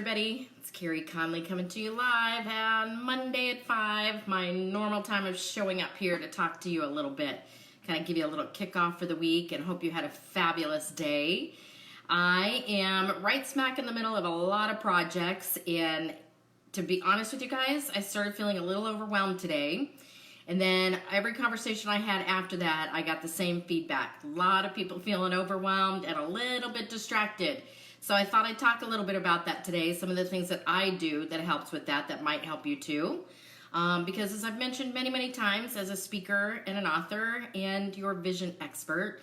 everybody. It's Carey Conley coming to you live on Monday at 5, my normal time of showing up here to talk to you a little bit. Kind of give you a little kickoff for the week and hope you had a fabulous day. I am right smack in the middle of a lot of projects, and to be honest with you guys, I started feeling a little overwhelmed today. And then every conversation I had after that, I got the same feedback. A lot of people feeling overwhelmed and a little bit distracted. So I thought I'd talk a little bit about that today, some of the things that I do that helps with that might help you too. Because as I've mentioned many, many times, as a speaker and an author and your vision expert,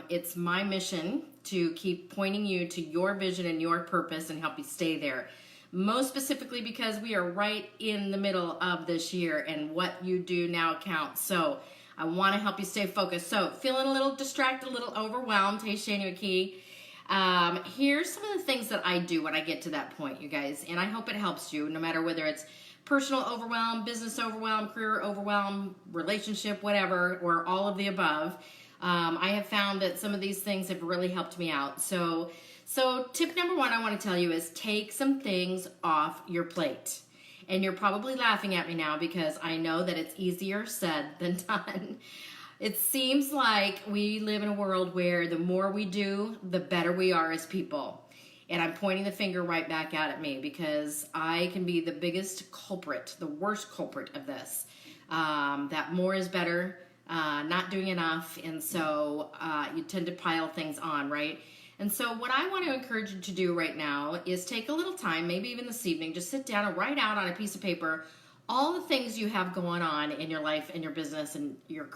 it's my mission to keep pointing you to your vision and your purpose and help you stay there. Most specifically because we are right in the middle of this year and what you do now counts. So I want to help you stay focused. So feeling a little distracted, a little overwhelmed. Hey, Shani McKee. Here's some of the things that I do when I get to that point, you guys, and I hope it helps you, no matter whether it's personal overwhelm, business overwhelm, career overwhelm, relationship, whatever, or all of the above. I have found that some of these things have really helped me out. So tip number one I want to tell you is take some things off your plate. And you're probably laughing at me now because I know that it's easier said than done. It seems like we live in a world where the more we do, the better we are as people. And I'm pointing the finger right back out at me because I can be the biggest culprit, the worst culprit of this. That more is better, not doing enough, and so you tend to pile things on, right? And so what I want to encourage you to do right now is take a little time, maybe even this evening, just sit down and write out on a piece of paper all the things you have going on in your life and your business and your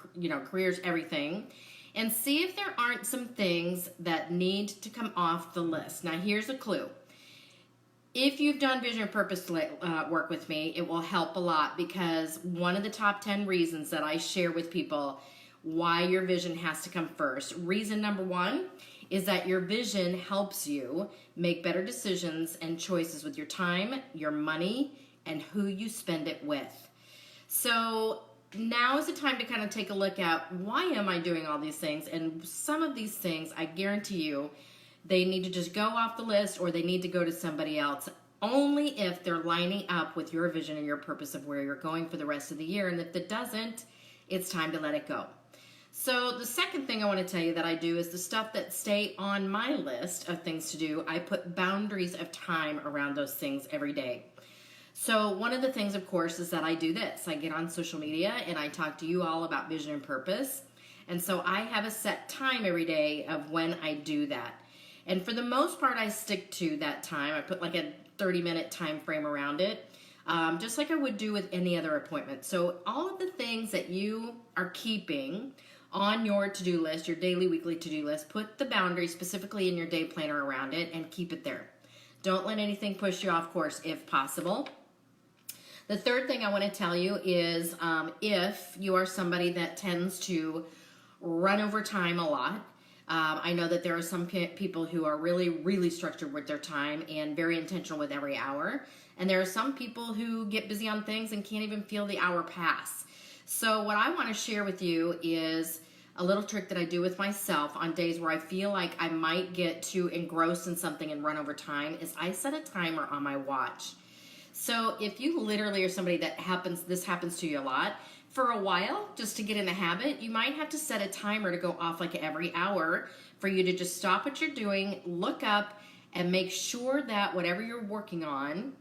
careers, everything, and see if there aren't some things that need to come off the list. Now, here's a clue. If you've done vision and purpose work with me, it will help a lot because one of the top 10 reasons that I share with people why your vision has to come first. Reason number one is that your vision helps you make better decisions and choices with your time, your money, and who you spend it with. So now is the time to kind of take a look at why am I doing all these things? And some of these things, I guarantee you, they need to just go off the list or they need to go to somebody else, only if they're lining up with your vision and your purpose of where you're going for the rest of the year. And if it doesn't, it's time to let it go. So the second thing I want to tell you that I do is the stuff that stay on my list of things to do. I put boundaries of time around those things every day. So one of the things, of course, is that I do this. I get on social media and I talk to you all about vision and purpose. And so I have a set time every day of when I do that. And for the most part, I stick to that time. I put like a 30-minute time frame around it, just like I would do with any other appointment. So all of the things that you are keeping on your to-do list, your daily, weekly to-do list, put the boundary specifically in your day planner around it and keep it there. Don't let anything push you off course if possible. The third thing I want to tell you is if you are somebody that tends to run over time a lot, I know that there are some people who are really, really structured with their time and very intentional with every hour. And there are some people who get busy on things and can't even feel the hour pass. So what I want to share with you is a little trick that I do with myself on days where I feel like I might get too engrossed in something and run over time is I set a timer on my watch. So if you literally are somebody that this happens to you a lot, for a while, just to get in the habit, you might have to set a timer to go off like every hour for you to just stop what you're doing, look up, and make sure that whatever you're working on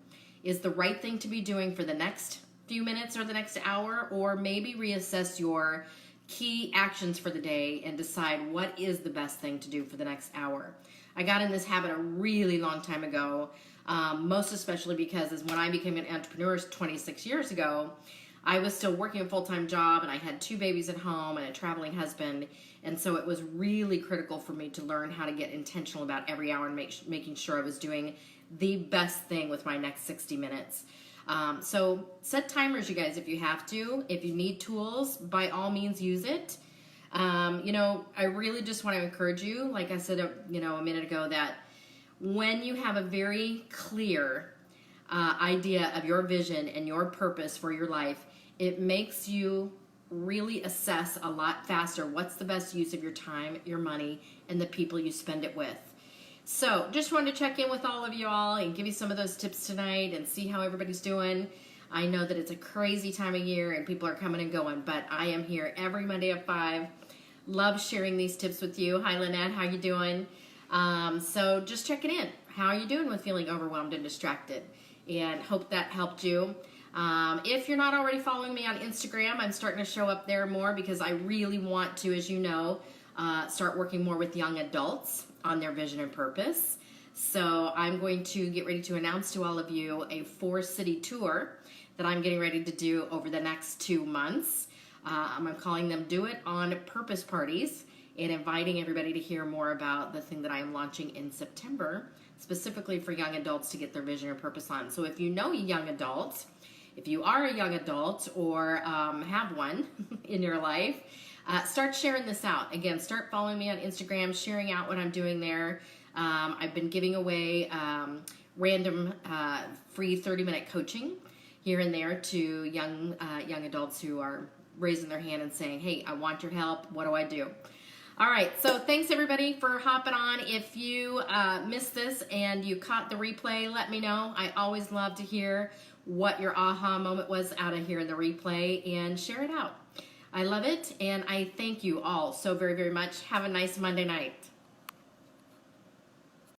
is the right thing to be doing for the next few minutes or the next hour, or maybe reassess your key actions for the day and decide what is the best thing to do for the next hour. I got in this habit a really long time ago, most especially because when I became an entrepreneur 26 years ago, I was still working a full-time job and I had 2 babies at home and a traveling husband. And so it was really critical for me to learn how to get intentional about every hour and making sure I was doing the best thing with my next 60 minutes. So set timers, you guys, if you have to. If you need tools, by all means, use it. I really just want to encourage you, like I said, a minute ago, that when you have a very clear idea of your vision and your purpose for your life, it makes you really assess a lot faster what's the best use of your time, your money, and the people you spend it with. So just wanted to check in with all of you all and give you some of those tips tonight and see how everybody's doing. I know that it's a crazy time of year and people are coming and going, but I am here every Monday at 5. Love sharing these tips with you. Hi, Lynette. How you doing? So just checking in. How are you doing with feeling overwhelmed and distracted? And hope that helped you. If you're not already following me on Instagram, I'm starting to show up there more because I really want to, as you know, start working more with young adults on their vision and purpose. So I'm going to get ready to announce to all of you a 4-city tour that I'm getting ready to do over the next 2 months. I'm calling them Do It on Purpose Parties and inviting everybody to hear more about the thing that I am launching in September, specifically for young adults to get their vision and purpose on. So if you know a young adult, if you are a young adult or have one in your life, start sharing this out. Again, start following me on Instagram, sharing out what I'm doing there. I've been giving away random free 30-minute coaching here and there to young adults who are raising their hand and saying, hey, I want your help. What do I do? All right, so thanks everybody for hopping on. If you missed this and you caught the replay, let me know. I always love to hear what your aha moment was out of here in the replay and share it out. I love it, and I thank you all so very, very much. Have a nice Monday night.